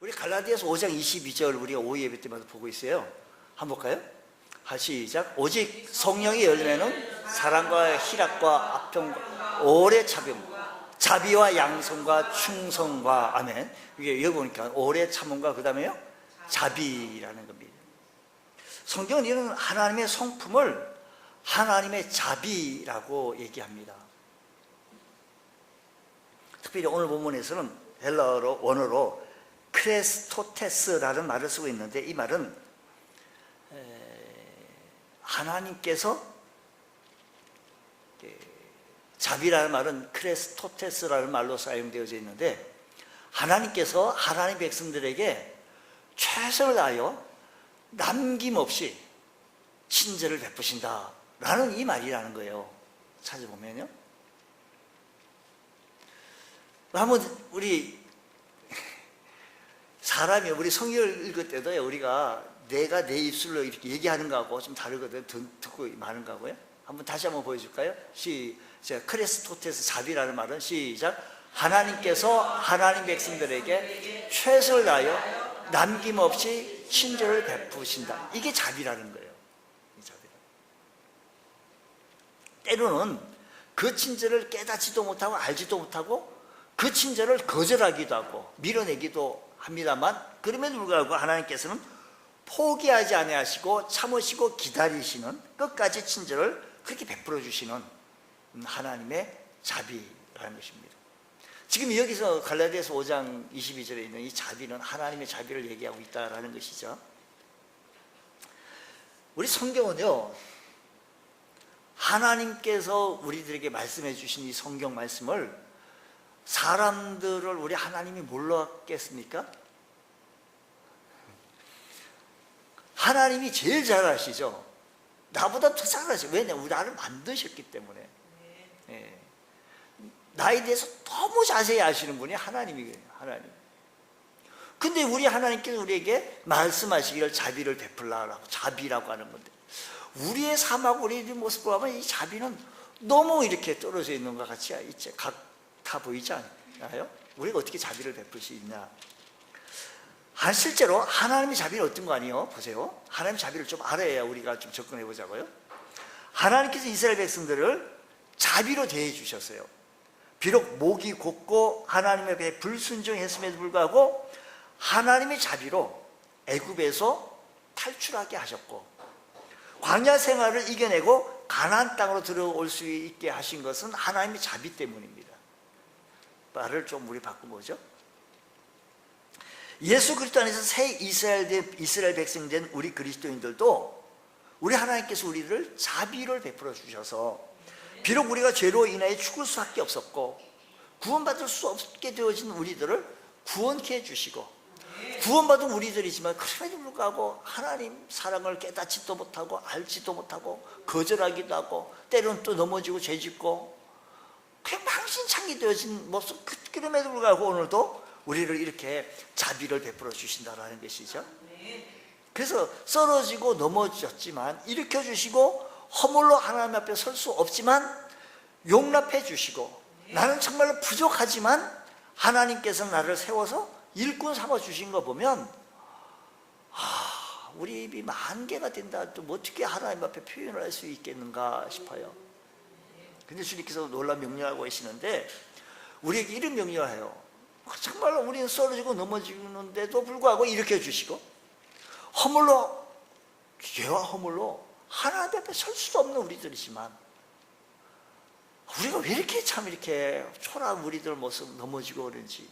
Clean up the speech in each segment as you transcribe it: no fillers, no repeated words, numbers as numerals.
우리 갈라디아서 5장 22절 우리가 오후 예배 때마다 보고 있어요. 한번 볼까요? 시작. 오직 성령의 열매는 사랑과 희락과 압평과 오래 참음과 자비와 양성과 충성과 아멘. 이게 여기 보니까 오래 참음과 그 다음에요 자비라는 겁니다. 성경은 이런 하나님의 성품을 하나님의 자비라고 얘기합니다. 특별히 오늘 본문에서는 헬라어 원어로 크레스토테스라는 말을 쓰고 있는데, 이 말은 하나님께서, 자비라는 말은 크레스토테스라는 말로 사용되어져 있는데, 하나님께서 하나님 백성들에게 최선을 다하여 남김없이 친절을 베푸신다라는 이 말이라는 거예요. 찾아보면요. 한번 우리 사람이 우리 성경을 읽을 때도요, 우리가 내가 내 입술로 이렇게 얘기하는 거하고 좀 다르거든. 듣고 많은 거하고요. 다시 한번 보여줄까요? 시작. 크레스토테스 자비라는 말은 시작. 하나님께서 하나님 백성들에게 최선을 다하여 남김없이 친절을 베푸신다. 이게 자비라는 거예요. 이 자비. 때로는 그 친절을 깨닫지도 못하고 알지도 못하고 그 친절을 거절하기도 하고 밀어내기도 합니다만, 그럼에도 불구하고 하나님께서는 포기하지 아니하시고 참으시고 기다리시는, 끝까지 친절을 그렇게 베풀어 주시는 하나님의 자비라는 것입니다. 지금 여기서 갈라디아서 5장 22절에 있는 이 자비는 하나님의 자비를 얘기하고 있다는 것이죠. 우리 성경은요, 하나님께서 우리들에게 말씀해 주신 이 성경 말씀을 사람들을 우리 하나님이 몰랐겠습니까? 하나님이 제일 잘 아시죠. 나보다 더 잘 아시죠. 왜냐하면 나를 만드셨기 때문에. 예. 나에 대해서 너무 자세히 아시는 분이 하나님이에요. 하나님. 근데 우리 하나님께서 우리에게 말씀하시기를 자비를 베풀라고, 자비라고 하는 건데, 우리의 삶하고 우리의 모습을 보면 이 자비는 너무 이렇게 떨어져 있는 것 같이 있죠. 다 보이지 않나요? 우리가 어떻게 자비를 베풀 수 있냐? 실제로 하나님의 자비는 어떤 거 아니에요? 보세요. 하나님의 자비를 좀 알아야 우리가 좀 접근해 보자고요. 하나님께서 이스라엘 백성들을 자비로 대해 주셨어요. 비록 목이 곧고 하나님의 배에 불순종했음에도 불구하고 하나님의 자비로 애굽에서 탈출하게 하셨고, 광야 생활을 이겨내고 가나안 땅으로 들어올 수 있게 하신 것은 하나님의 자비 때문입니다. 말을 좀 우리 바꿔보죠. 예수 그리스도 안에서 새 이스라엘 백성 된 우리 그리스도인들도 우리 하나님께서 우리를 자비를 베풀어 주셔서, 비록 우리가 죄로 인하여 죽을 수밖에 없었고 구원받을 수 없게 되어진 우리들을 구원케 해주시고, 구원받은 우리들이지만 그럼에도 불구하고 하나님 사랑을 깨닫지도 못하고 알지도 못하고 거절하기도 하고 때로는 또 넘어지고 죄짓고 그냥 망신창이 되어진 모습, 그럼에도 불구하고 오늘도 우리를 이렇게 자비를 베풀어 주신다는 것이죠. 그래서 쓰러지고 넘어졌지만 일으켜 주시고, 허물로 하나님 앞에 설 수 없지만 용납해 주시고, 나는 정말로 부족하지만 하나님께서 나를 세워서 일꾼 삼아 주신 거 보면, 우리 입이 만 개가 된다, 또 어떻게 하나님 앞에 표현을 할 수 있겠는가 싶어요. 근데 주님께서 놀라운 명령하고 계시는데 우리에게 이런 명령을 해요. 정말로 우리는 쓰러지고 넘어지는데도 불구하고 일으켜 주시고, 허물로, 죄와 허물로 하나님 앞에 설 수 없는 우리들이지만, 우리가 왜 이렇게 참 이렇게 초라한 우리들 모습 넘어지고 그런지,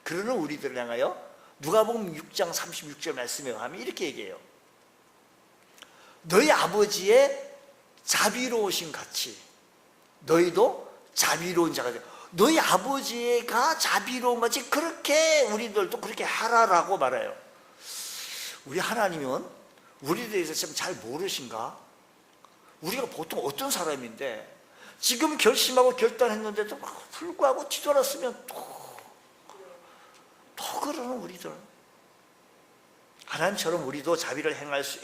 그러는 우리들을 향하여 누가복음 6장 36절 말씀에 하면 이렇게 얘기해요. 너희 아버지의 자비로우신 같이 너희도 자비로운 자가 되어, 너희 아버지가 자비로운 같이 그렇게 우리들도 그렇게 하라라고 말해요. 우리 하나님은 우리에 대해서 참 잘 모르신가? 우리가 보통 어떤 사람인데 지금 결심하고 결단했는데도 불구하고 뒤돌았으면 또 그러는 우리들. 하나님처럼 우리도 자비를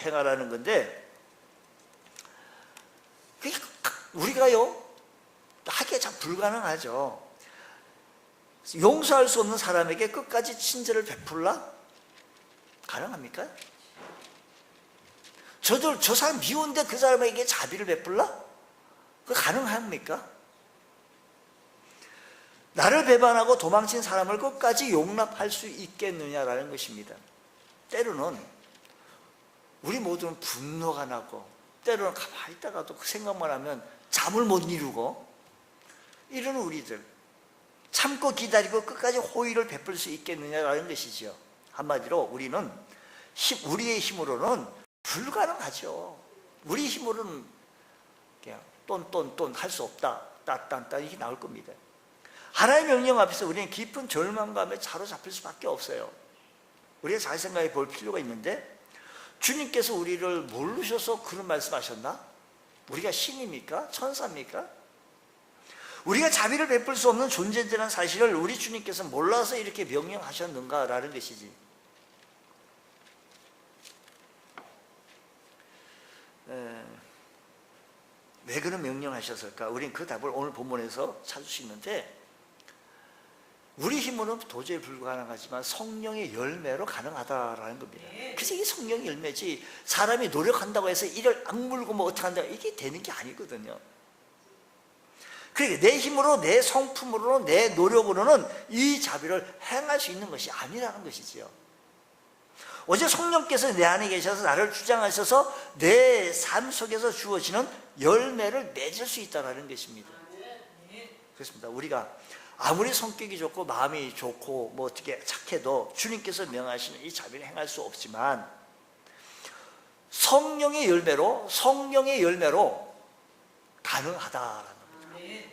행하라는 건데, 우리가요 하기가 참 불가능하죠. 용서할 수 없는 사람에게 끝까지 친절을 베풀라? 가능합니까? 저 사람 미운데 그 사람에게 자비를 베풀라? 그 가능합니까? 나를 배반하고 도망친 사람을 끝까지 용납할 수 있겠느냐라는 것입니다. 때로는 우리 모두는 분노가 나고, 때로는 가만히 있다가도 그 생각만 하면 잠을 못 이루고, 이런 우리들 참고 기다리고 끝까지 호의를 베풀 수 있겠느냐라는 것이죠. 한마디로 우리의 힘으로는 불가능하죠. 우리 힘으로는 그냥 똔똔똔 할 수 없다, 따딴딴 이렇게 나올 겁니다. 하나님의 명령 앞에서 우리는 깊은 절망감에 사로잡힐 수밖에 없어요. 우리가 잘 생각해 볼 필요가 있는데, 주님께서 우리를 모르셔서 그런 말씀하셨나? 우리가 신입니까? 천사입니까? 우리가 자비를 베풀 수 없는 존재들이라는 사실을 우리 주님께서 몰라서 이렇게 명령하셨는가라는 것이지. 왜 그런 명령하셨을까? 우리는 그 답을 오늘 본문에서 찾을 수 있는데, 우리 힘으로는 도저히 불가능하지만 성령의 열매로 가능하다라는 겁니다. 그래서 이게 성령의 열매지, 사람이 노력한다고 해서 이를 악물고 뭐 어떻게 한다고 이게 되는 게 아니거든요. 그러니까 내 힘으로, 내 성품으로, 내 노력으로는 이 자비를 행할 수 있는 것이 아니라는 것이지요. 오직 성령께서 내 안에 계셔서 나를 주장하셔서 내 삶 속에서 주어지는 열매를 맺을 수 있다는 것입니다. 그렇습니다. 우리가 아무리 성격이 좋고 마음이 좋고 뭐 어떻게 착해도 주님께서 명하시는 이 자비를 행할 수 없지만, 성령의 열매로 가능하다라는 겁니다.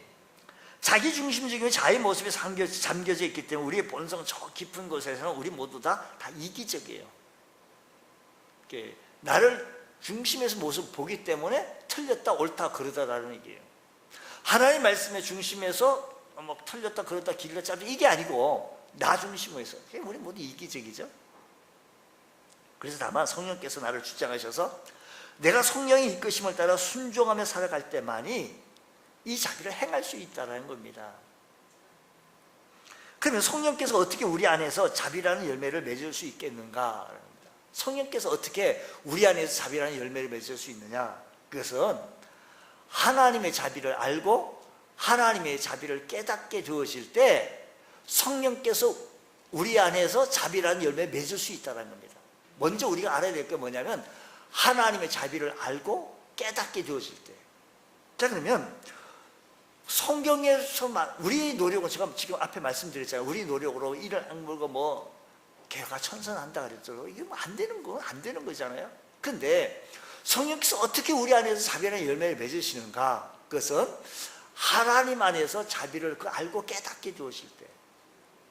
자기중심적인 자의 모습에 잠겨져 있기 때문에 우리의 본성 저 깊은 곳에서는 우리 모두 다 이기적이에요. 나를 중심에서 모습 보기 때문에 틀렸다 옳다 그러다라는 얘기예요. 하나님 말씀의 중심에서 뭐 틀렸다 그러다 길가 짧다 이게 아니고 나 중심에서, 우리 모두 이기적이죠. 그래서 다만 성령께서 나를 주장하셔서 내가 성령의 이끄심을 따라 순종하며 살아갈 때만이 이 자비를 행할 수 있다는 겁니다. 그러면 성령께서 어떻게 우리 안에서 자비라는 열매를 맺을 수 있겠는가? 성령께서 어떻게 우리 안에서 자비라는 열매를 맺을 수 있느냐? 그것은 하나님의 자비를 알고 하나님의 자비를 깨닫게 되어질 때 성령께서 우리 안에서 자비라는 열매를 맺을 수 있다는 겁니다. 먼저 우리가 알아야 될 게 뭐냐면 하나님의 자비를 알고 깨닫게 되어질 때. 자, 그러면 성경에서만 우리 노력은, 제가 지금 앞에 말씀드렸잖아요. 우리 노력으로 이를 악물고 뭐 개가 천선한다 그랬죠. 이게 뭐 안 되는 거잖아요. 근데 성령께서 어떻게 우리 안에서 자비라는 열매를 맺으시는가? 그것은 하나님 안에서 자비를 알고 깨닫게 되어질 때.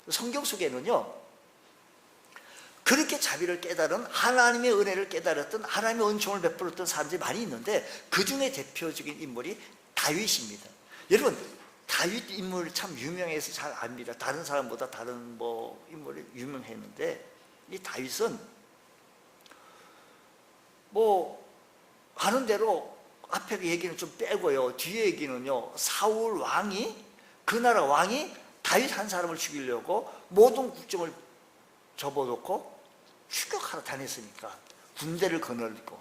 성경 속에는요, 그렇게 자비를 깨달은, 하나님의 은혜를 깨달았던, 하나님의 은총을 베풀었던 사람들이 많이 있는데, 그 중에 대표적인 인물이 다윗입니다. 여러분, 다윗 인물 참 유명해서 잘 압니다. 다른 사람보다 다른 뭐 인물이 유명했는데, 이 다윗은 뭐 하는 대로 앞에 얘기는 좀 빼고요, 뒤에 얘기는요, 사울 왕이, 그 나라 왕이 다윗 한 사람을 죽이려고 모든 국정을 접어놓고 추격하러 다녔으니까 군대를 거느리고,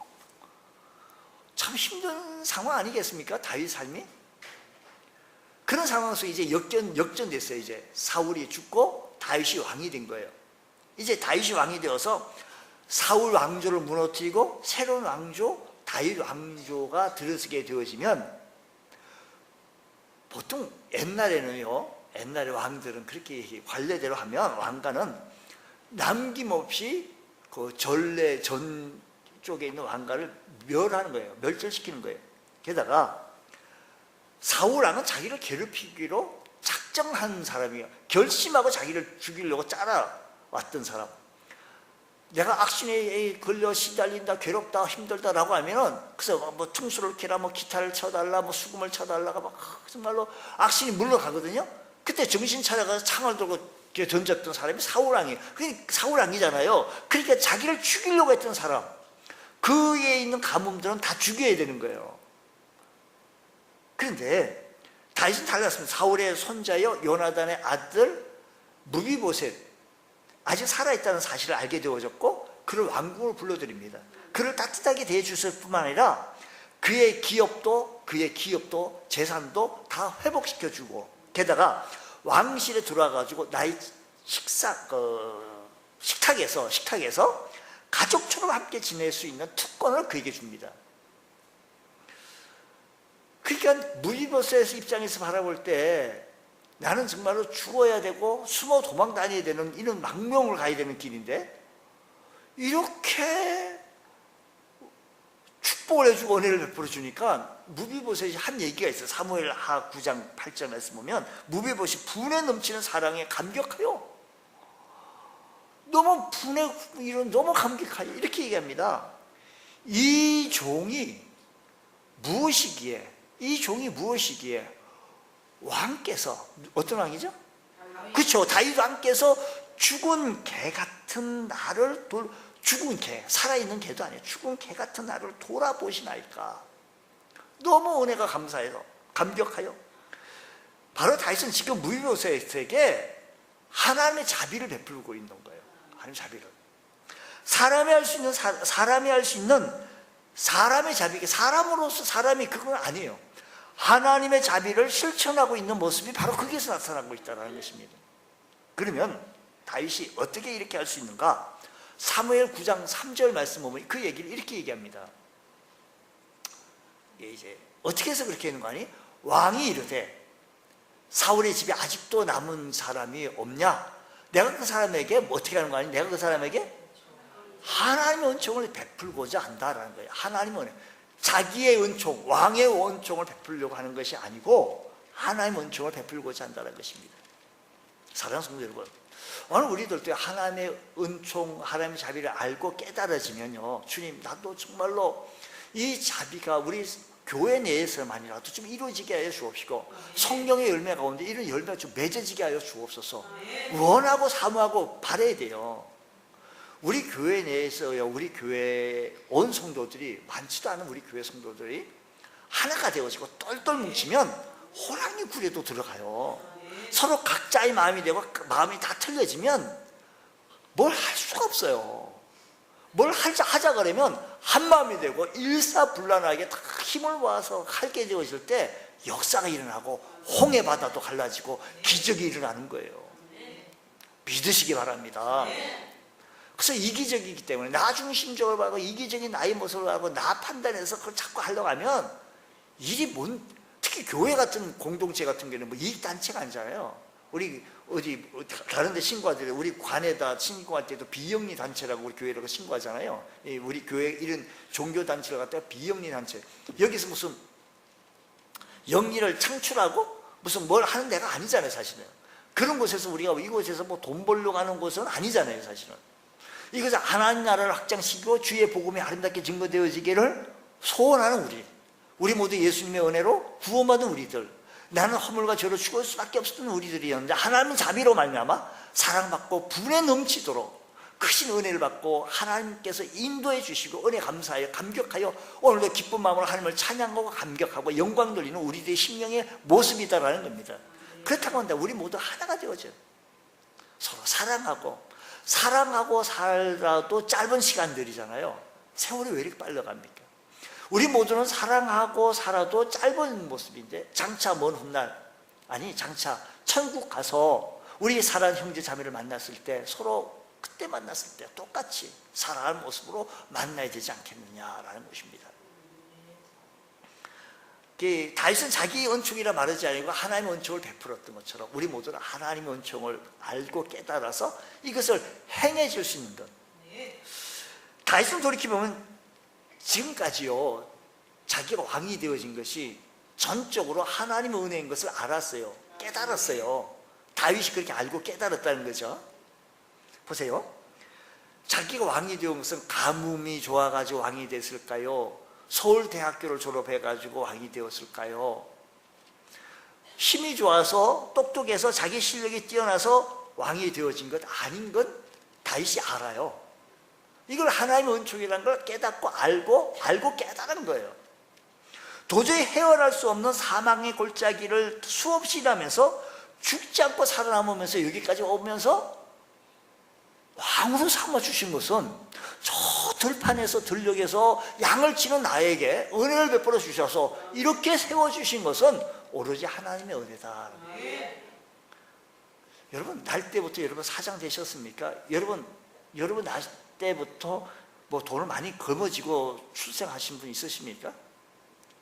참 힘든 상황 아니겠습니까? 다윗 삶이. 그런 상황에서 이제 역전됐어요. 이제 사울이 죽고 다윗이 왕이 된 거예요. 이제 다윗이 왕이 되어서 사울 왕조를 무너뜨리고 새로운 왕조, 다윗 왕조가 들어서게 되어지면, 보통 옛날에는요, 옛날에 왕들은 그렇게 관례대로 하면 왕가는 남김없이 그 전례 전 쪽에 있는 왕가를 멸하는 거예요. 멸절시키는 거예요. 게다가 사울 왕은 자기를 괴롭히기로 작정한 사람이에요. 결심하고 자기를 죽이려고 짜라왔던 사람. 내가 악신에 걸려 시달린다, 괴롭다, 힘들다라고 하면은, 그래서 뭐 퉁수를 캐라, 뭐 기타를 쳐달라, 뭐 수금을 쳐달라가 막 정말로 악신이 물러가거든요. 그때 정신 차려가서 창을 들고 던졌던 사람이 사울왕이에요. 그게 사울왕이잖아요. 그러니까 자기를 죽이려고 했던 사람, 그에 있는 가뭄들은 다 죽여야 되는 거예요. 그런데 다윗은 달랐습니다. 사울의 손자여 요나단의 아들 무비보셋, 아직 살아있다는 사실을 알게 되어졌고, 그를 왕궁으로 불러들입니다. 그를 따뜻하게 대해주실 뿐만 아니라 그의 기업도 재산도 다 회복시켜주고, 게다가 왕실에 들어와가지고 나의 식탁에서 가족처럼 함께 지낼 수 있는 특권을 그에게 줍니다. 그러니까 무비보셋 입장에서 바라볼 때 나는 정말로 죽어야 되고 숨어 도망 다녀야 되는 이런 망명을 가야 되는 길인데, 이렇게 축복을 해주고 은혜를 베풀어 주니까 무비보셋이 한 얘기가 있어요. 사무엘하 9장 8절 말씀 보면 무비보셋이 분에 넘치는 사랑에 감격하여, 너무 감격하여 이렇게 얘기합니다. 이 종이 무엇이기에 왕께서, 어떤 왕이죠? 그렇죠. 다윗 왕께서 죽은 개 같은 나를 죽은 개, 살아있는 개도 아니에요. 죽은 개 같은 나를 돌아보시나이까. 너무 은혜가 감사해요. 감격하여. 바로 다윗은 지금 무비보셋에게 하나님의 자비를 베풀고 있는 거예요. 하나님의 자비를. 사람이 할 수 있는 사람의 자비, 사람으로서 사람이 그건 아니에요. 하나님의 자비를 실천하고 있는 모습이 바로 거기에서 나타나고 있다는 것입니다. 그러면 다윗이 어떻게 이렇게 할 수 있는가? 사무엘 9장 3절 말씀 보면 그 얘기를 이렇게 얘기합니다. 이제 어떻게 해서 그렇게 하는 거 아니? 왕이 이르되 사울의 집에 아직도 남은 사람이 없냐? 내가 그 사람에게 어떻게 하는 거 아니? 내가 그 사람에게 하나님의 은총을 베풀고자 한다라는 거예요. 하나님의 은혜. 자기의 은총, 왕의 은총을 베풀려고 하는 것이 아니고 하나님의 은총을 베풀고자 한다는 것입니다. 사랑하는 성도 여러분, 오늘 우리들도 하나님의 은총, 하나님의 자비를 알고 깨달아지면요, 주님, 나도 정말로 이 자비가 우리 교회 내에서만이라도 좀 이루어지게 하여 주옵시고, 성령의 열매 가운데 이런 열매가 좀 맺어지게 하여 주옵소서. 원하고 사모하고 바라야 돼요. 우리 교회 내에서요, 우리 교회 온 성도들이, 많지도 않은 우리 교회 성도들이 하나가 되어지고 똘똘 뭉치면 호랑이 굴에도 들어가요. 서로 각자의 마음이 되고 마음이 다 틀려지면 뭘 할 수가 없어요. 뭘 하자 그러면 한 마음이 되고 일사불란하게 다 힘을 모아서 할게 되어질 때 역사가 일어나고 홍해 바다도 갈라지고 기적이 일어나는 거예요. 믿으시기 바랍니다. 그래서 이기적이기 때문에 나 중심적으로 하고 이기적인 나의 모습을 하고 나 판단해서 그걸 자꾸 하려고 하면 일이 특히 교회 같은 공동체 같은 경우는 뭐 이익단체가 아니잖아요. 우리 어디 다른 데 신고하더라도 우리 관에다 신고할 때도 비영리 단체라고 우리 교회라고 신고하잖아요. 우리 교회 이런 종교 단체를 갖다가 비영리 단체, 여기서 무슨 영리를 창출하고 무슨 뭘 하는 데가 아니잖아요. 사실은 그런 곳에서 우리가 이곳에서 뭐 돈 벌려고 하는 곳은 아니잖아요. 사실은 이것은 하나님 나라를 확장시키고 주의 복음이 아름답게 증거되어지기를 소원하는 우리 모두 예수님의 은혜로 구원받은 우리들, 나는 허물과 죄로 죽을 수밖에 없었던 우리들이었는데 하나님의 자비로 말미암아 사랑받고 분에 넘치도록 크신 은혜를 받고 하나님께서 인도해 주시고 은혜 감사하여 감격하여 오늘도 기쁜 마음으로 하나님을 찬양하고 감격하고 영광 돌리는 우리들의 심령의 모습이다라는 겁니다. 그렇다고 한다 우리 모두 하나가 되어져요. 서로 사랑하고 살아도 짧은 시간들이잖아요. 세월이 왜 이렇게 빨리 갑니까? 우리 모두는 사랑하고 살아도 짧은 모습인데 장차 먼 훗날, 아니 장차 천국 가서 우리 사랑하는 형제 자매를 만났을 때 서로 그때 만났을 때 똑같이 살아가는 모습으로 만나야 되지 않겠느냐라는 것입니다. 다윗은 자기의 은총이라 말하지 아니고 하나님의 은총을 베풀었던 것처럼 우리 모두는 하나님의 은총을 알고 깨달아서 이것을 행해 줄 수 있는 것. 다윗은 돌이켜보면 지금까지요, 자기가 왕이 되어진 것이 전적으로 하나님의 은혜인 것을 알았어요. 깨달았어요. 다윗이 그렇게 알고 깨달았다는 거죠. 보세요. 자기가 왕이 되온 것은 가뭄이 좋아가지고 왕이 됐을까요? 서울대학교를 졸업해가지고 왕이 되었을까요? 힘이 좋아서 똑똑해서 자기 실력이 뛰어나서 왕이 되어진 것 아닌 건 다윗이 알아요. 이걸 하나님의 은총이라는 걸 깨닫고 알고 깨달은 거예요. 도저히 헤어날 수 없는 사망의 골짜기를 수없이 일하면서 죽지 않고 살아남으면서 여기까지 오면서 왕으로 삼아 주신 것은 저 들판에서 들녘에서 양을 치는 나에게 은혜를 베풀어 주셔서 이렇게 세워 주신 것은 오로지 하나님의 은혜다. 여러분 날 때부터 여러분 사장 되셨습니까? 여러분 날 때부터 뭐 돈을 많이 거머쥐고 출생하신 분 있으십니까?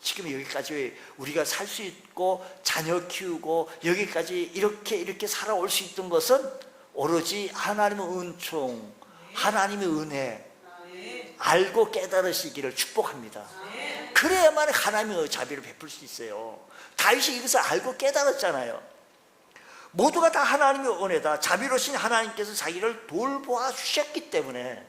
지금 여기까지 우리가 살 수 있고 자녀 키우고 여기까지 이렇게 살아올 수 있던 것은 오로지 하나님의 은총, 하나님의 은혜 알고 깨달으시기를 축복합니다. 그래야만 하나님의 자비를 베풀 수 있어요. 다윗이 이것을 알고 깨달았잖아요. 모두가 다 하나님의 은혜다. 자비로우신 하나님께서 자기를 돌보아 주셨기 때문에,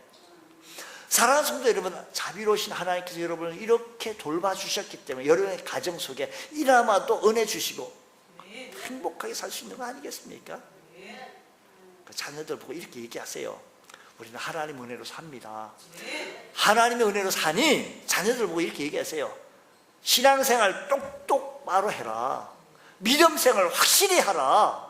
사랑하는 성도 여러분, 자비로우신 하나님께서 여러분을 이렇게 돌봐주셨기 때문에 여러분의 가정 속에 이나마도 은혜 주시고 행복하게 살 수 있는 거 아니겠습니까? 그 자녀들 보고 이렇게 얘기하세요. 우리는 하나님 은혜로 삽니다. 하나님의 은혜로 사니 자녀들 보고 이렇게 얘기하세요. 신앙생활 똑똑바로 해라. 믿음생활 확실히 하라.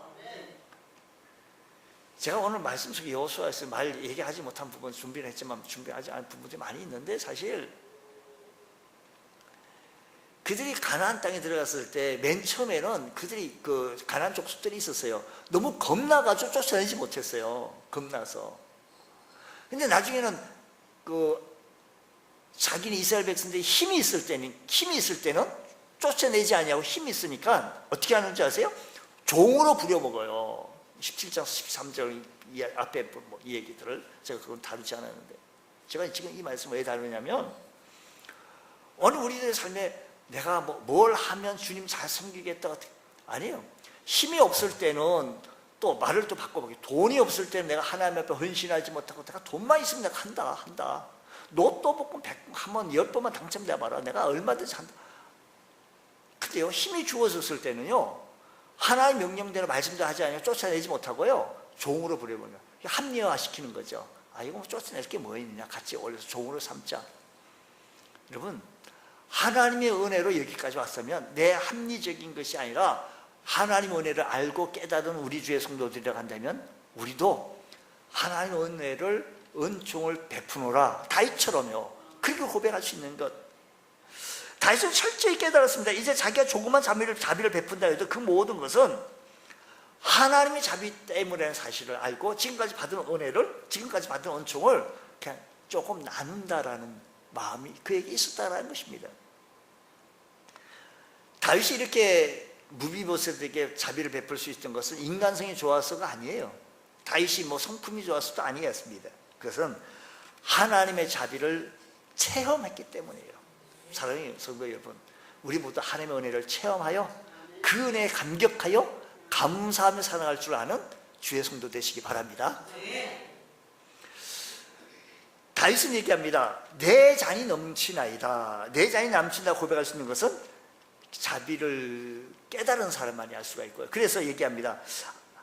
제가 오늘 말씀 속에 여호수아에서 말 얘기하지 못한 부분 준비를 했지만 준비하지 않은 부분들이 많이 있는데, 사실 그들이 가나안 땅에 들어갔을 때 맨 처음에는 그들이 그 가나안 족속들이 있었어요. 너무 겁나가지고 쫓아내지 못했어요. 겁나서. 근데 나중에는 그 자기는 이스라엘 백성들이 힘이 있을 때는 쫓아내지 아니하고 힘이 있으니까 어떻게 하는지 아세요? 종으로 부려먹어요. 17장 13절 이 앞에 이 얘기들을 제가 그건 다루지 않았는데, 제가 지금 이 말씀을 왜 다루냐면, 오늘 우리들의 삶에 내가 뭘 하면 주님 잘 섬기겠다, 아니에요. 힘이 없을 때는 또 말을 또 바꿔보게, 돈이 없을 때는 내가 하나님 앞에 헌신하지 못하고 내가 돈만 있으면 내가 한다. 로또 복권 100번 10번만 당첨돼 봐라, 내가 얼마든지 한다. 근데요, 힘이 주어졌을 때는요, 하나의 명령대로 말씀도 하지 않으면 쫓아내지 못하고요, 종으로 부려버려요. 합리화시키는 거죠. 아, 이거 쫓아낼 게 뭐 있느냐, 같이 올려서 종으로 삼자. 여러분, 하나님의 은혜로 여기까지 왔으면 내 합리적인 것이 아니라 하나님의 은혜를 알고 깨달은 우리 주의 성도들이라고 한다면, 우리도 하나님의 은혜를, 은총을 베푸노라, 다윗처럼요, 그렇게 고백할 수 있는 것. 다윗은 철저히 깨달았습니다. 이제 자기가 조그만 자비를 베푼다 해도 그 모든 것은 하나님의 자비 때문이라는 사실을 알고 지금까지 받은 은혜를, 지금까지 받은 은총을 그냥 조금 나눈다라는 마음이 그에게 있었다라는 것입니다. 다윗이 이렇게 무비보셋에게 자비를 베풀 수 있던 것은 인간성이 좋아서가 아니에요. 다윗이 성품이 좋아서도 아니었습니다. 그것은 하나님의 자비를 체험했기 때문이에요. 사랑하는 성도 여러분, 우리 모두 하나님의 은혜를 체험하여 그 은혜에 감격하여 감사하며 살아갈 줄 아는 주의 성도 되시기 바랍니다. 다윗은 얘기합니다. 내 잔이 넘치나이다. 내 잔이 넘친다 고백할 수 있는 것은 자비를 깨달은 사람만이 알 수가 있고요. 그래서 얘기합니다.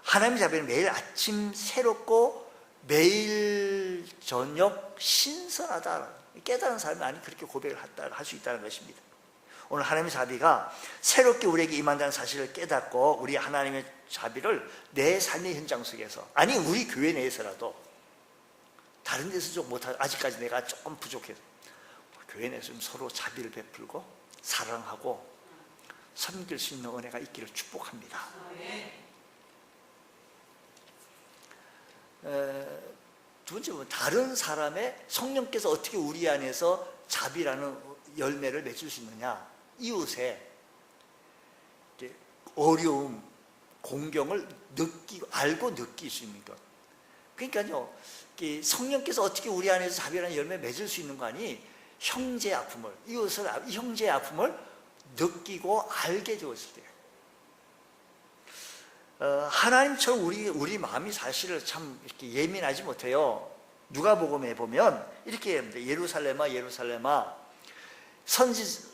하나님의 자비는 매일 아침 새롭고 매일 저녁 신선하다. 깨달은 사람이 그렇게 고백을 할 수 있다는 것입니다. 오늘 하나님의 자비가 새롭게 우리에게 임한다는 사실을 깨닫고, 우리 하나님의 자비를 내 삶의 현장 속에서, 아니 우리 교회 내에서라도, 다른 데서 좀 못하고 아직까지 내가 조금 부족해서 교회 내에서 좀 서로 자비를 베풀고 사랑하고 섬길 수 있는 은혜가 있기를 축복합니다. 두 번째, 다른 사람의 성령께서 어떻게 우리 안에서 자비라는 열매를 맺을 수 있느냐. 이웃의 어려움, 공경을 알고 느낄 수 있는 것. 그러니까요, 성령께서 어떻게 우리 안에서 자비라는 열매 맺을 수 있는 거 아니, 형제의 아픔을, 형제의 아픔을 느끼고 알게 되었을 때, 하나님처럼 우리 마음이 사실은 참 이렇게 예민하지 못해요. 누가복음에 보면 이렇게 합니다. 예루살렘아,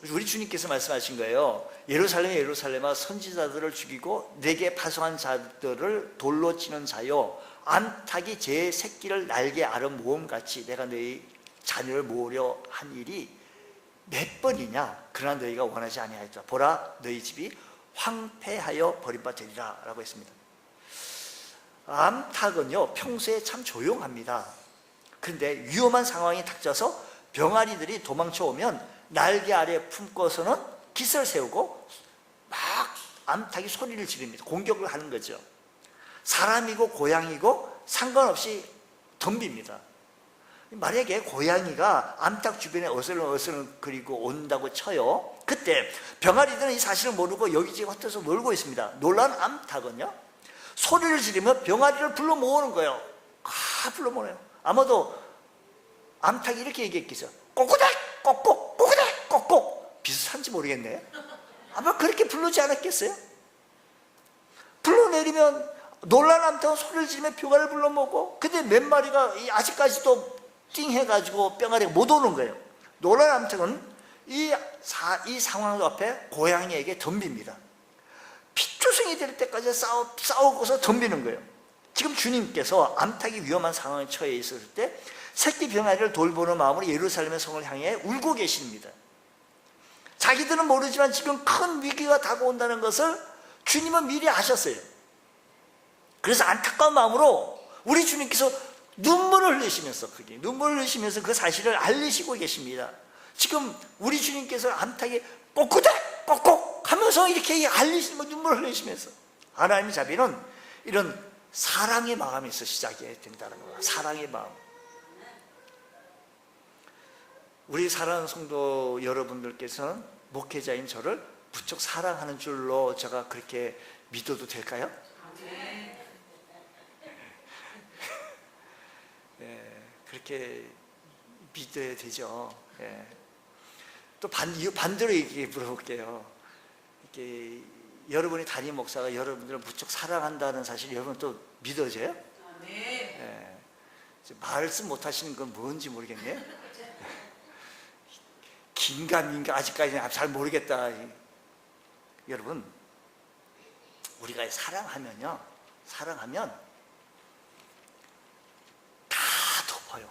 우리 주님께서 말씀하신 거예요. 예루살렘아, 선지자들을 죽이고 내게 파송한 자들을 돌로 치는 자요, 암탉이 제 새끼를 날개 아래 모음같이 내가 너희 자녀를 모으려 한 일이 몇 번이냐. 그러나 너희가 원하지 아니하였다. 보라, 너희 집이 황폐하여 버림받으리라 라고 했습니다. 암탉은요 평소에 참 조용합니다. 그런데 위험한 상황이 닥쳐서 병아리들이 도망쳐 오면 날개 아래 품고서는 깃을 세우고 막 암탉이 소리를 지릅니다. 공격을 하는 거죠. 사람이고 고양이고 상관없이 덤빕니다. 만약에 고양이가 암탉 주변에 어슬렁어슬렁거리고 온다고 쳐요. 그때 병아리들은 이 사실을 모르고 여기저기 흩어서 놀고 있습니다. 놀란 암탉은요 소리를 지르며 병아리를 불러 모으는 거예요. 불러 모으네요. 아마도 암탉이 이렇게 얘기했겠죠. 꼬꼬닥 꼬꼬 꼬꼬닥 꼬꼬. 비슷한지 모르겠네. 아마 그렇게 부르지 않았겠어요? 불러내리면 놀란 암탉은 소리를 지르며 병아리를 불러 모으고, 근데 몇 마리가 아직까지도 띵 해가지고 병아리가 못 오는 거예요. 놀란 암탉은 이 상황 앞에 고양이에게 덤빕니다. 피투성이 될 때까지 싸우고서 덤비는 거예요. 지금 주님께서 암탉이 위험한 상황에 처해 있었을 때 새끼 병아리를 돌보는 마음으로 예루살렘의 성을 향해 울고 계십니다. 자기들은 모르지만 지금 큰 위기가 다가온다는 것을 주님은 미리 아셨어요. 그래서 안타까운 마음으로 우리 주님께서 눈물을 흘리시면서 그 사실을 알리시고 계십니다. 지금 우리 주님께서 암탉이 꼬꾸닥 꼬꼬 하면서 이렇게 알리시면 눈물을 흘리시면서, 하나님의 자비는 이런 사랑의 마음에서 시작해야 된다는 거예요. 사랑의 마음. 우리 사랑하는 성도 여러분들께서는 목회자인 저를 무척 사랑하는 줄로 제가 그렇게 믿어도 될까요? 네, 그렇게 믿어야 되죠. 네. 또 반대로 얘기해 물어볼게요. 이렇게 여러분이 담임 목사가 여러분들을 무척 사랑한다는 사실 여러분 또 믿어져요? 네. 말씀 못하시는 건 뭔지 모르겠네요. 긴가민가 아직까지는 잘 모르겠다. 여러분, 우리가 사랑하면 다 덮어요.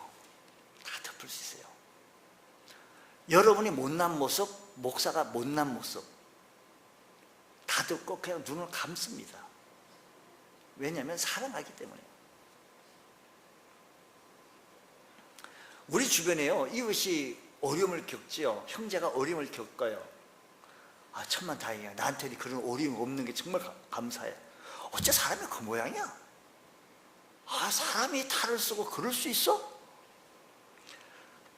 다 덮을 수 있어요. 여러분이 못난 모습, 목사가 못난 모습 다 덮고 그냥 눈을 감습니다. 왜냐하면 사랑하기 때문에. 우리 주변에요 이것이 어려움을 겪지요. 형제가 어려움을 겪어요. 천만다행이야. 나한테는 그런 어려움이 없는 게 정말 감사해. 어째 사람이 그 모양이야? 사람이 탈을 쓰고 그럴 수 있어?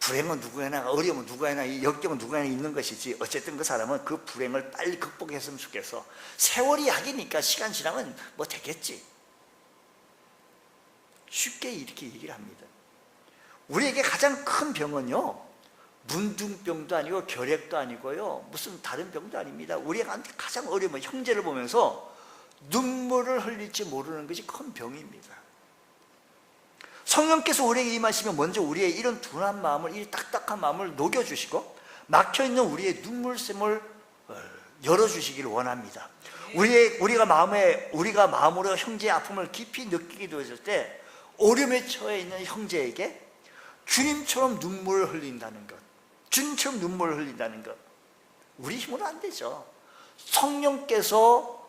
불행은 누구에나, 어려움은 누구에나, 이 역경은 누구에나 있는 것이지, 어쨌든 그 사람은 그 불행을 빨리 극복했으면 좋겠어. 세월이 약이니까 시간 지나면 뭐 되겠지. 쉽게 이렇게 얘기를 합니다. 우리에게 가장 큰 병은요 문둥병도 아니고 결핵도 아니고요 무슨 다른 병도 아닙니다. 우리가 가장 어려운 형제를 보면서 눈물을 흘릴지 모르는 것이 큰 병입니다. 성령께서 우리에게 임하시면 먼저 우리의 이런 둔한 마음을, 이 딱딱한 마음을 녹여주시고 막혀있는 우리의 눈물샘을 열어주시기를 원합니다. 우리가 마음으로 형제의 아픔을 깊이 느끼게 되었을 때 어려움에 처해 있는 형제에게 주님처럼 눈물을 흘린다는 것, 우리 힘으로 안 되죠. 성령께서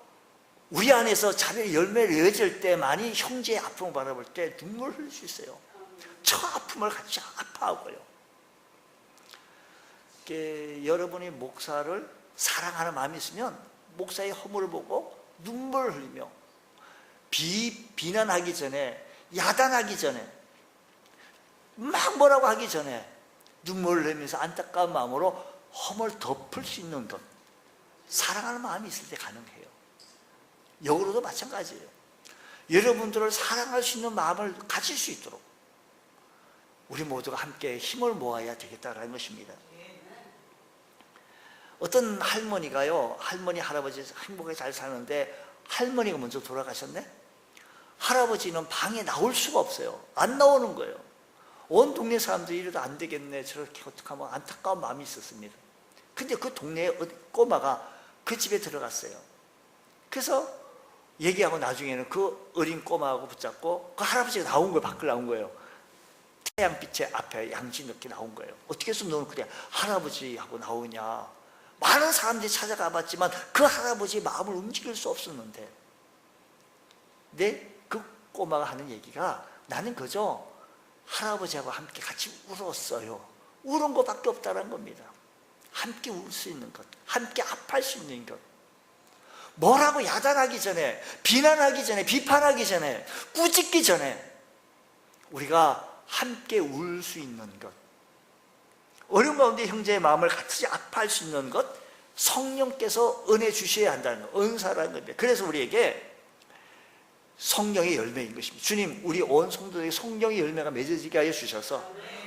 우리 안에서 자비의 열매를 내어질 때만이 형제의 아픔을 바라볼 때 눈물을 흘릴 수 있어요. 저 아픔을 같이 아파하고요. 여러분이 목사를 사랑하는 마음이 있으면 목사의 허물을 보고 눈물을 흘리며 비난하기 전에, 야단하기 전에, 막 뭐라고 하기 전에 눈물을 흘리면서 안타까운 마음으로 험을 덮을 수 있는 것, 사랑하는 마음이 있을 때 가능해요. 역으로도 마찬가지예요. 여러분들을 사랑할 수 있는 마음을 가질 수 있도록 우리 모두가 함께 힘을 모아야 되겠다는 것입니다. 어떤 할머니가요, 할머니 할아버지 행복하게 잘 사는데 할머니가 먼저 돌아가셨네. 할아버지는 방에 나올 수가 없어요. 안 나오는 거예요. 온 동네 사람들이 이래도 안 되겠네, 저렇게 어떡하면, 안타까운 마음이 있었습니다. 근데 그 동네에 꼬마가 그 집에 들어갔어요. 그래서 얘기하고 나중에는 그 어린 꼬마하고 붙잡고 그 할아버지가 나온 거예요. 밖을 나온 거예요. 태양빛의 앞에 양지 넣게 나온 거예요. 어떻게 해서 너는 그래 할아버지하고 나오냐. 많은 사람들이 찾아가 봤지만 그 할아버지의 마음을 움직일 수 없었는데, 그 꼬마가 하는 얘기가 나는 그저 할아버지하고 함께 같이 울었어요. 울은 것밖에 없다는 겁니다. 함께 울 수 있는 것, 함께 아파할 수 있는 것. 뭐라고 야단하기 전에, 비난하기 전에, 비판하기 전에, 꾸짖기 전에 우리가 함께 울 수 있는 것, 어려운 가운데 형제의 마음을 같이 아파할 수 있는 것, 성령께서 은혜 주셔야 한다는 것, 은사라는 겁니다. 그래서 우리에게 성령의 열매인 것입니다. 주님, 우리 온 성도에게 성령의 열매가 맺어지게 하여 주셔서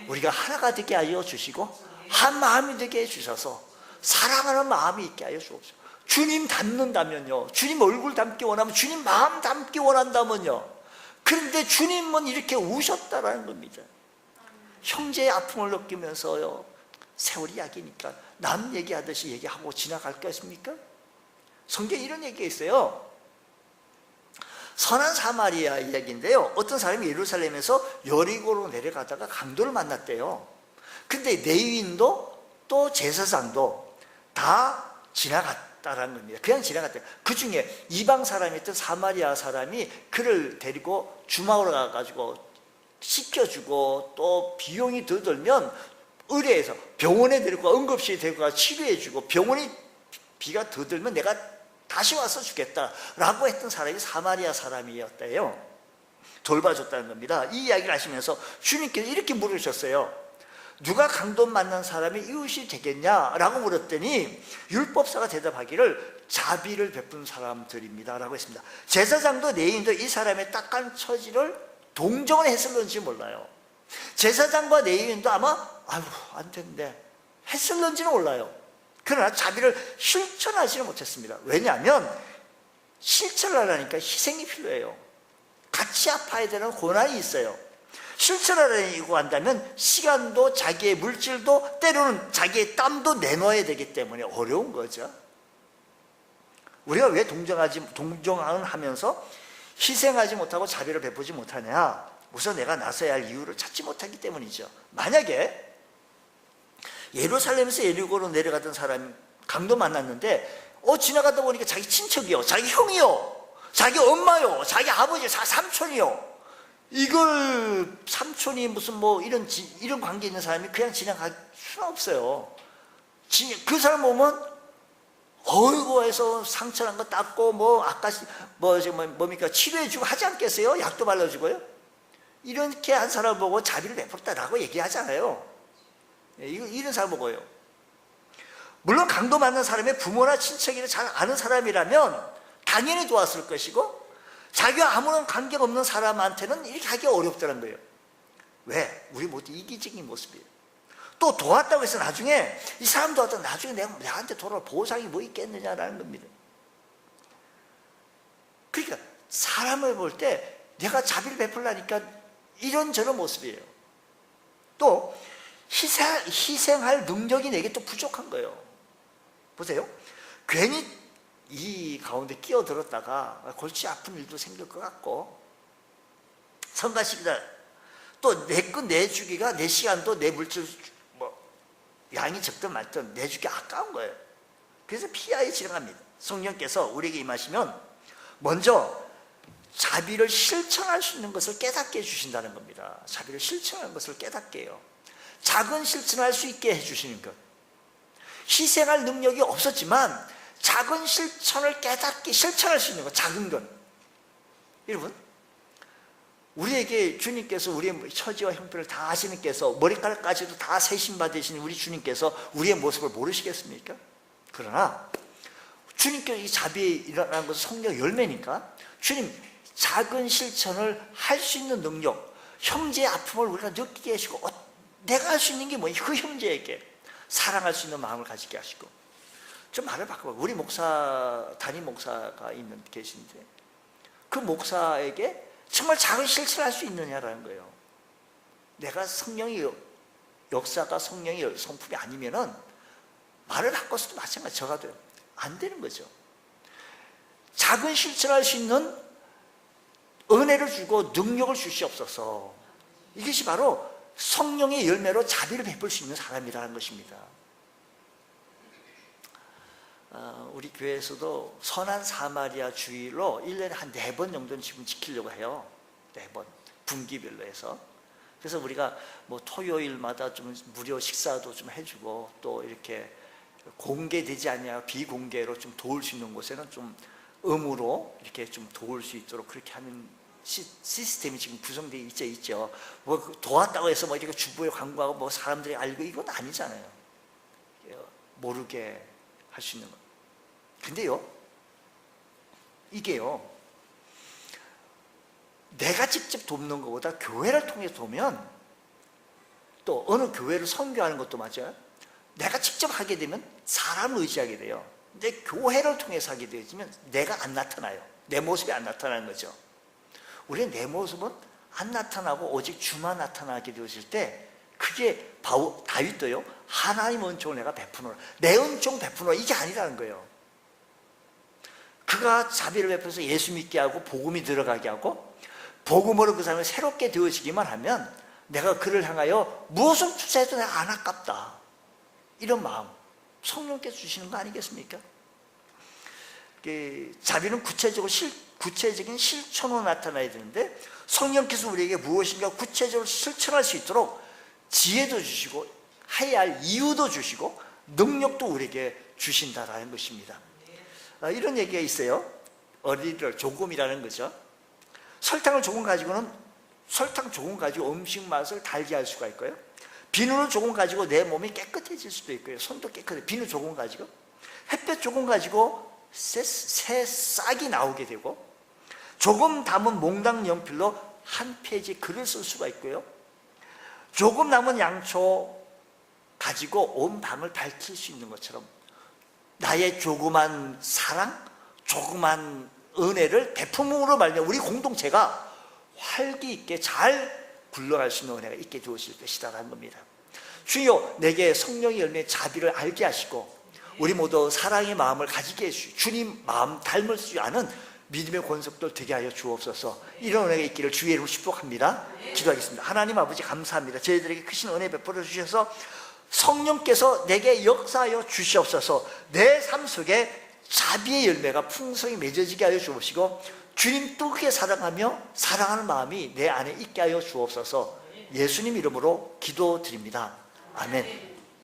우리가 하나가 되게 하여 주시고 한 마음이 되게 해 주셔서 사랑하는 마음이 있게 하여 주옵소서. 주님 닮는다면요, 주님 얼굴 닮기 원하면, 주님 마음 닮기 원한다면요, 그런데 주님은 이렇게 우셨다라는 겁니다. 형제의 아픔을 느끼면서요, 세월이 약이니까 남 얘기하듯이 얘기하고 지나갈 것입니까? 성경에 이런 얘기가 있어요. 선한 사마리아 이야기인데요, 어떤 사람이 예루살렘에서 여리고로 내려가다가 강도를 만났대요. 근데 레위인도 또 제사장도 다 지나갔다라는 겁니다. 그냥 지나갔대요. 그 중에 이방 사람이었던 사마리아 사람이 그를 데리고 주막으로 가가지고 씻겨주고, 또 비용이 더 들면 의뢰해서 병원에 데리고 응급실에 데리고 가 치료해주고, 병원이 비가 더 들면 내가 다시 와서 주겠다라고 했던 사람이 사마리아 사람이었대요. 돌봐줬다는 겁니다. 이 이야기를 하시면서 주님께서 이렇게 물으셨어요. 누가 강도 만난 사람이 이웃이 되겠냐라고 물었더니 율법사가 대답하기를 자비를 베푼 사람들입니다 라고 했습니다. 제사장도 레위인도 이 사람의 딱한 처지를 동정을 했을런지 몰라요. 제사장과 레위인도 아마 아유 안 되는데 했을런지는 몰라요. 그러나 자비를 실천하지는 못했습니다. 왜냐하면 실천을 하려니까 희생이 필요해요. 같이 아파야 되는 고난이 있어요. 실천하려고 한다면 시간도 자기의 물질도 때로는 자기의 땀도 내놓아야 되기 때문에 어려운 거죠. 우리가 왜 동정하면서 희생하지 못하고 자비를 베푸지 못하냐? 우선 내가 나서야 할 이유를 찾지 못하기 때문이죠. 만약에 예루살렘에서 예리고로 내려가던 사람이 강도 만났는데 지나가다 보니까 자기 친척이요, 자기 형이요, 자기 엄마요, 자기 아버지, 삼촌이요, 이걸 삼촌이 무슨 뭐 이런 관계 있는 사람이 그냥 지나갈 수는 없어요. 그 사람 보면 어이구 해서 상처난 거 닦고 아까 뭡니까 치료해주고 하지 않겠어요? 약도 발라주고요. 이렇게 한 사람 보고 자비를 베풀었다라고 얘기하잖아요. 이런 사람 보고요. 물론 강도 만난 사람의 부모나 친척이나 잘 아는 사람이라면 당연히 도왔을 것이고, 자기와 아무런 관계가 없는 사람한테는 이렇게 하기가 어렵다는 거예요. 왜? 우리 모두 이기적인 모습이에요. 또 도왔다고 해서 나중에 이 사람 도왔다 나중에 내한테 돌아올 보상이 뭐 있겠느냐라는 겁니다. 그러니까 사람을 볼 때 내가 자비를 베풀라니까 이런저런 모습이에요. 또 희생할 능력이 내게 또 부족한 거예요. 보세요. 괜히 이 가운데 끼어들었다가 골치 아픈 일도 생길 것 같고, 성가시기다 또 내 것 내주기가, 내 시간도 내 물질 양이 적든 말든 내주기 아까운 거예요. 그래서 피하에 지나갑니다. 성령께서 우리에게 임하시면 먼저 자비를 실천할 수 있는 것을 깨닫게 해주신다는 겁니다. 자비를 실천하는 것을 깨닫게 해요. 작은 실천할 수 있게 해주시는 것. 희생할 능력이 없었지만 작은 실천을 깨닫게 실천할 수 있는 것, 작은 것. 여러분, 우리에게 주님께서 우리의 처지와 형편을 다 아시는 께서 머리카락까지도 다 세심받으시는 우리 주님께서 우리의 모습을 모르시겠습니까? 그러나 주님께서 이 자비에 일어나는 것은 성령 열매니까 주님 작은 실천을 할 수 있는 능력, 형제의 아픔을 우리가 느끼게 하시고, 내가 할 수 있는 게 뭐냐? 그 형제에게 사랑할 수 있는 마음을 가지게 하시고. 좀 말을 바꿔봐요. 우리 담임 목사가 계신데 그 목사에게 정말 작은 실천을 할 수 있느냐라는 거예요. 내가 성령의 역사가 성령의 성품이 아니면은 말을 바꿔서도 마찬가지, 저가 돼요. 안 되는 거죠. 작은 실천할 수 있는 은혜를 주고 능력을 주시옵소서. 이것이 바로 성령의 열매로 자비를 베풀 수 있는 사람이라는 것입니다. 우리 교회에서도 선한 사마리아 주일로 1년에 한 4번 정도는 지금 지키려고 해요. 매번 분기별로 해서. 그래서 우리가 뭐 토요일마다 좀 무료 식사도 좀 해주고, 또 이렇게 공개되지 않냐 비공개로 좀 도울 수 있는 곳에는 좀 의무로 이렇게 좀 도울 수 있도록 그렇게 하는 시스템이 지금 구성되어 있죠. 뭐 도왔다고 해서 뭐 이렇게 주부에 광고하고 뭐 사람들이 알고, 이건 아니잖아요. 모르게 할 수 있는 거. 근데요, 이게요, 내가 직접 돕는 것보다 교회를 통해서 도면, 또 어느 교회를 선교하는 것도 맞아요. 내가 직접 하게 되면 사람을 의지하게 돼요. 근데 교회를 통해서 하게 되면 내가 안 나타나요. 내 모습이 안 나타나는 거죠. 우리는 내 모습은 안 나타나고 오직 주만 나타나게 되었을 때, 그게 다윗도요, 하나님 은총을 내가 베푸노라, 내 은총 베푸노라, 이게 아니라는 거예요. 그가 자비를 베풀어서 예수 믿게 하고 복음이 들어가게 하고 복음으로 그 사람이 새롭게 되어지기만 하면 내가 그를 향하여 무엇을 투자해도 내가 안 아깝다, 이런 마음 성령께서 주시는 거 아니겠습니까? 자비는 구체적인 실천으로 나타나야 되는데, 성령께서 우리에게 무엇인가 구체적으로 실천할 수 있도록 지혜도 주시고 해야 할 이유도 주시고 능력도 우리에게 주신다라는 것입니다. 이런 얘기가 있어요. 어린이를 조금이라는 거죠. 설탕을 조금 가지고는, 설탕 조금 가지고 음식 맛을 달게 할 수가 있고요, 비누를 조금 가지고 내 몸이 깨끗해질 수도 있고요, 손도 깨끗해. 비누 조금 가지고, 햇볕 조금 가지고 새 싹이 나오게 되고, 조금 담은 몽당 연필로 한 페이지 글을 쓸 수가 있고요, 조금 남은 양초 가지고 온 방을 밝힐 수 있는 것처럼 나의 조그만 사랑, 조그만 은혜를 베품으로 말미암아 우리 공동체가 활기 있게 잘 굴러갈 수 있는 은혜가 있게 되어질 것이다라는 겁니다. 주여, 내게 성령의 열매 자비를 알게 하시고 우리 모두 사랑의 마음을 가지게 해주시고 주님 마음 닮을 수 않은 믿음의 권속들 되게 하여 주옵소서. 이런 은혜가 있기를 주의 이름으로 축복합니다. 기도하겠습니다. 하나님 아버지, 감사합니다. 저희들에게 크신 은혜 베풀어 주셔서 성령께서 내게 역사하여 주시옵소서. 내 삶 속에 자비의 열매가 풍성히 맺어지게 하여 주옵시고 주님 뜨겁게 사랑하며 사랑하는 마음이 내 안에 있게 하여 주옵소서. 예수님 이름으로 기도드립니다. 아멘.